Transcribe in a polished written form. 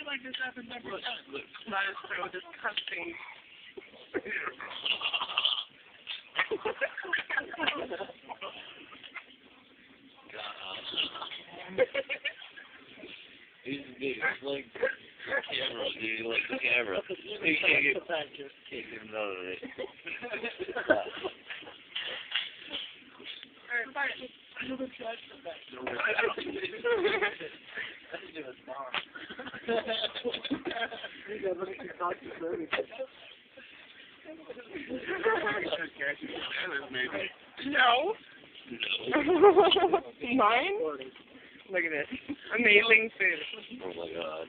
like this happens every time. That is so disgusting. He's big. It's like camera, dude. Like the camera. You can't get him out of it. No. Mine? Look at this. Amazing food. Oh my god.